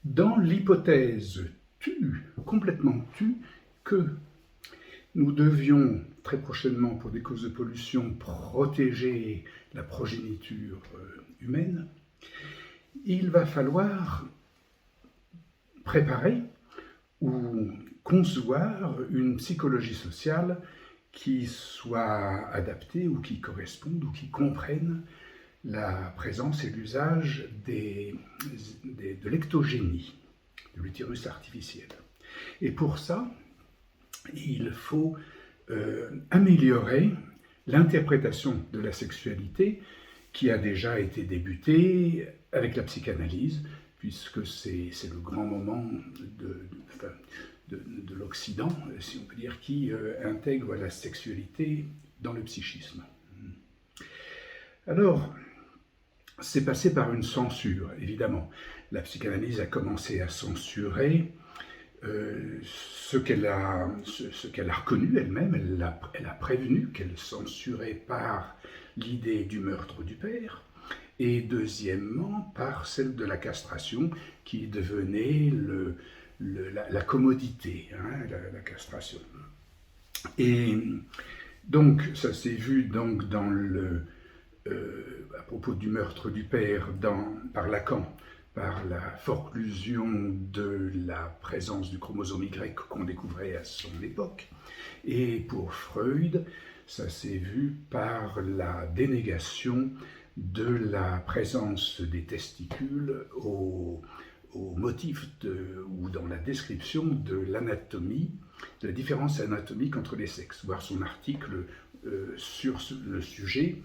Dans l'hypothèse complètement tue, que nous devions très prochainement, pour des causes de pollution, protéger la progéniture humaine, il va falloir préparer ou concevoir une psychologie sociale qui soit adaptée ou qui corresponde ou qui comprenne la présence et l'usage de l'ectogénie, de l'utérus artificiel. Et pour ça, il faut améliorer l'interprétation de la sexualité qui a déjà été débutée avec la psychanalyse, puisque c'est le grand moment de l'Occident, si on peut dire, qui intègre la sexualité dans le psychisme. Alors, c'est passé par une censure, évidemment. La psychanalyse a commencé à censurer ce qu'elle a reconnu elle-même, elle a prévenu qu'elle censurait par l'idée du meurtre du père, et deuxièmement par celle de la castration qui devenait la commodité, hein, la castration. Et donc ça s'est vu donc dans à propos du meurtre du père par Lacan, par la forclusion de la présence du chromosome Y qu'on découvrait à son époque. Et pour Freud, ça s'est vu par la dénégation de la présence des testicules au motif ou dans la description de l'anatomie, de la différence anatomique entre les sexes, voir son article sur le sujet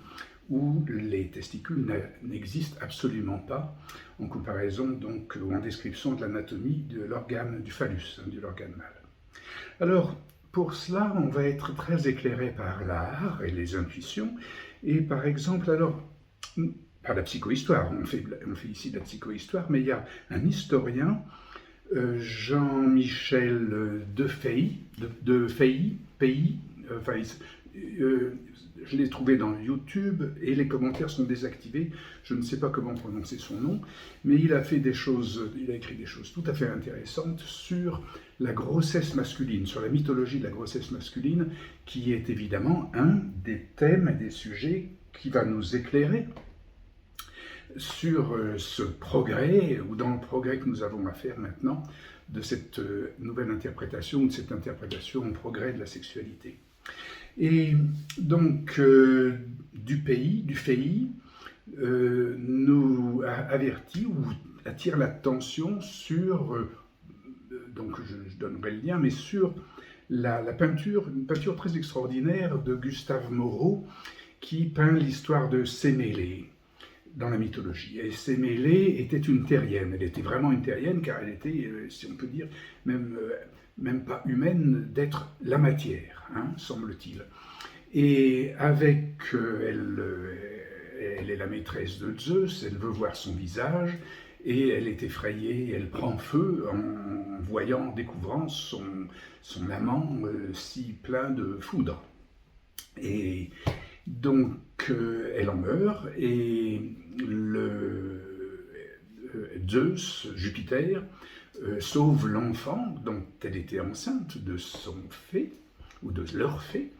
où les testicules n'existent absolument pas en comparaison donc ou en description de l'anatomie de l'organe du phallus, hein, de l'organe mâle. Alors pour cela, on va être très éclairé par l'art et les intuitions, et par exemple alors par la psychohistoire, on fait ici de la psychohistoire, mais il y a un historien, Jean-Michel Defay, je l'ai trouvé dans YouTube et les commentaires sont désactivés. Je ne sais pas comment prononcer son nom, mais il a écrit des choses tout à fait intéressantes sur la grossesse masculine, sur la mythologie de la grossesse masculine, qui est évidemment un des thèmes et des sujets qui va nous éclairer sur ce progrès, ou dans le progrès que nous avons à faire maintenant, de cette nouvelle interprétation, de cette interprétation en progrès de la sexualité. Et donc, du FEI nous avertit ou attire l'attention sur, donc je donnerai le lien, mais sur la peinture, une peinture très extraordinaire de Gustave Moreau, qui peint l'histoire de Sémélé dans la mythologie. Et Sémélé était une terrienne, elle était vraiment une terrienne, car elle était, si on peut dire, même pas humaine, d'être la matière, hein, semble-t-il. Et avec, elle est la maîtresse de Zeus, elle veut voir son visage, et elle est effrayée, elle prend feu en voyant, en découvrant son amant si plein de foudre. Et donc elle en meurt, et Zeus, Jupiter, sauve l'enfant dont elle était enceinte de son fée, ou de leur fée,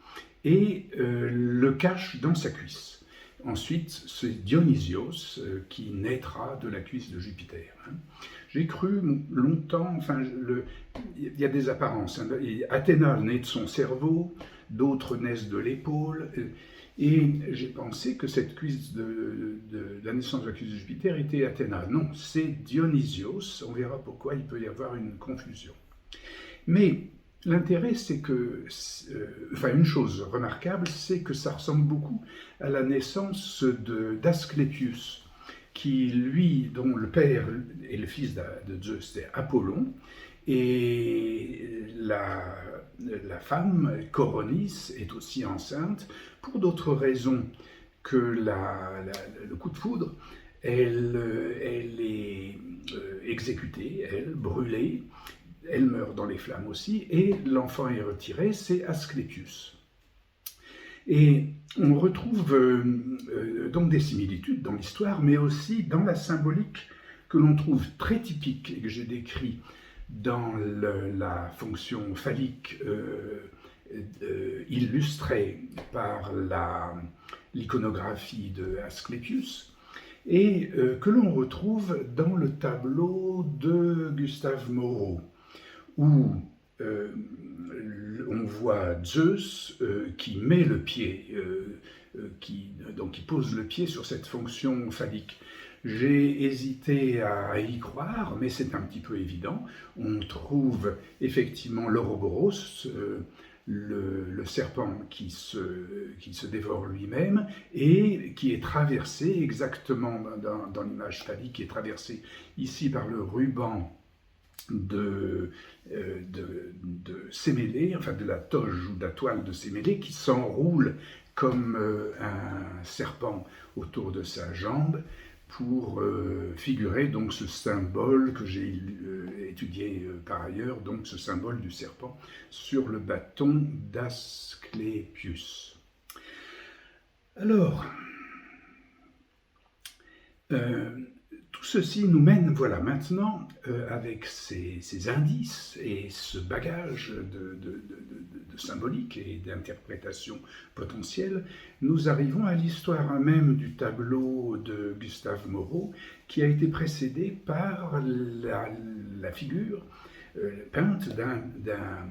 et le cache dans sa cuisse. Ensuite, c'est Dionysios qui naîtra de la cuisse de Jupiter. J'ai cru longtemps, enfin, il y a des apparences. Hein. Athéna naît de son cerveau, d'autres naissent de l'épaule, et j'ai pensé que cette cuisse de la naissance de la cuisse de Jupiter était Athéna. Non, c'est Dionysios. On verra pourquoi il peut y avoir une confusion. Mais l'intérêt, c'est que, une chose remarquable, c'est que ça ressemble beaucoup à la naissance d'Asclépius, qui, lui, dont le père et le fils de Zeus, c'est Apollon, et la femme, Coronis, est aussi enceinte, pour d'autres raisons que le coup de foudre. Elle est exécutée, elle, brûlée, elle meurt dans les flammes aussi, et l'enfant est retiré, c'est Asclépius. Et on retrouve donc des similitudes dans l'histoire, mais aussi dans la symbolique que l'on trouve très typique et que j'ai décrit dans la fonction phallique illustrée par l'iconographie de Asclepius, et que l'on retrouve dans le tableau de Gustave Moreau, où on voit Zeus qui met le pied, qui pose le pied sur cette fonction phallique. J'ai hésité à y croire, mais c'est un petit peu évident. On trouve effectivement l'Ouroboros, le serpent qui se dévore lui-même et qui est traversé exactement dans l'image phallique, qui est traversé ici par le ruban de Sémélé, enfin de la toge ou de la toile de Sémélé, qui s'enroule comme un serpent autour de sa jambe pour figurer donc ce symbole que j'ai étudié par ailleurs, donc ce symbole du serpent sur le bâton d'Asclépius. Alors, tout ceci nous mène, voilà, maintenant, avec ces indices et ce bagage de symbolique et d'interprétation potentielle, nous arrivons à l'histoire même du tableau de Gustave Moreau, qui a été précédé par la figure peinte d'un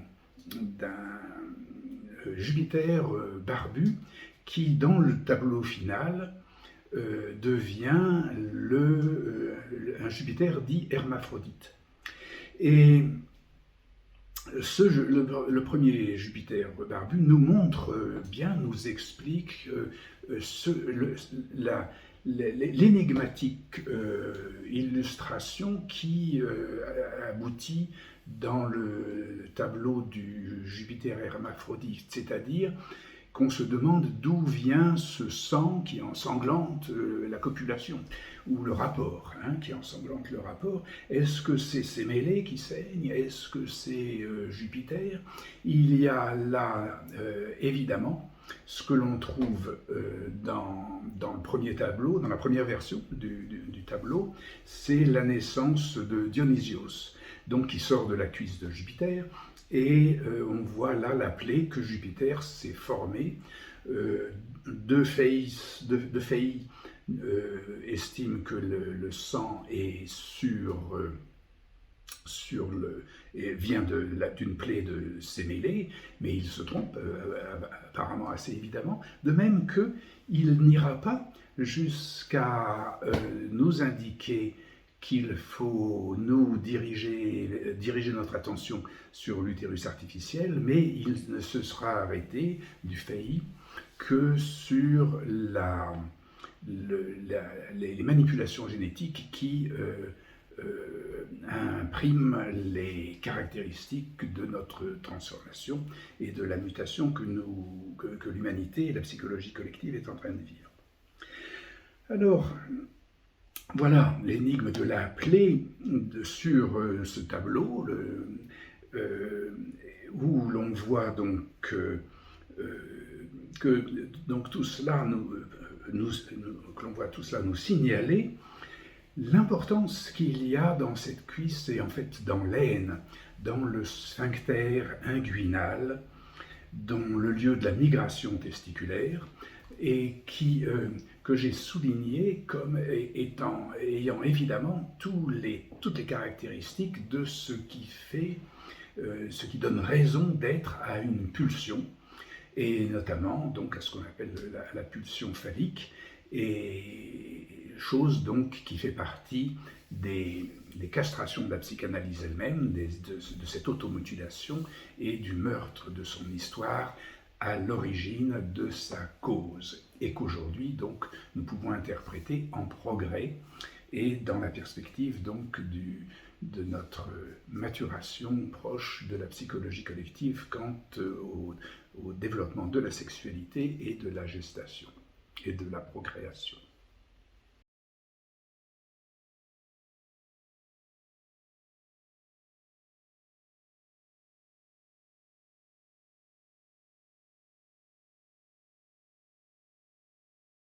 Jupiter barbu, qui, dans le tableau final, devient un Jupiter dit hermaphrodite. Et le premier Jupiter barbu nous montre bien, nous explique l'énigmatique illustration qui aboutit dans le tableau du Jupiter hermaphrodite, c'est-à-dire qu'on se demande d'où vient ce sang qui ensanglante la copulation, ou le rapport, qui ensanglante le rapport. Est-ce que c'est Sémélé qui saigne? Est-ce que c'est Jupiter? Il y a là, évidemment, ce que l'on trouve dans le premier tableau, dans la première version du tableau, c'est la naissance de Dionysios, donc qui sort de la cuisse de Jupiter. Et on voit là la plaie que Jupiter s'est formée. De Fey estime que le sang est vient d'une plaie de Sémélé, mais il se trompe apparemment assez évidemment, de même qu'il n'ira pas jusqu'à nous indiquer qu'il faut nous diriger notre attention sur l'utérus artificiel, mais il ne se sera arrêté, du Fey, que sur les manipulations génétiques qui impriment les caractéristiques de notre transformation et de la mutation que l'humanité et la psychologie collective est en train de vivre. Alors, voilà l'énigme de la plaie sur ce tableau, où l'on voit donc que tout cela nous signaler l'importance qu'il y a dans cette cuisse et en fait dans l'aine, dans le sphincter inguinal, dans le lieu de la migration testiculaire, et que j'ai souligné comme ayant évidemment toutes les caractéristiques de ce qui donne raison d'être à une pulsion, et notamment donc à ce qu'on appelle la pulsion phallique, et chose donc qui fait partie des castrations de la psychanalyse elle-même, de cette automutilation et du meurtre de son histoire à l'origine de sa cause, et qu'aujourd'hui donc nous pouvons interpréter en progrès et dans la perspective donc de notre maturation proche de la psychologie collective quant au développement de la sexualité et de la gestation et de la procréation.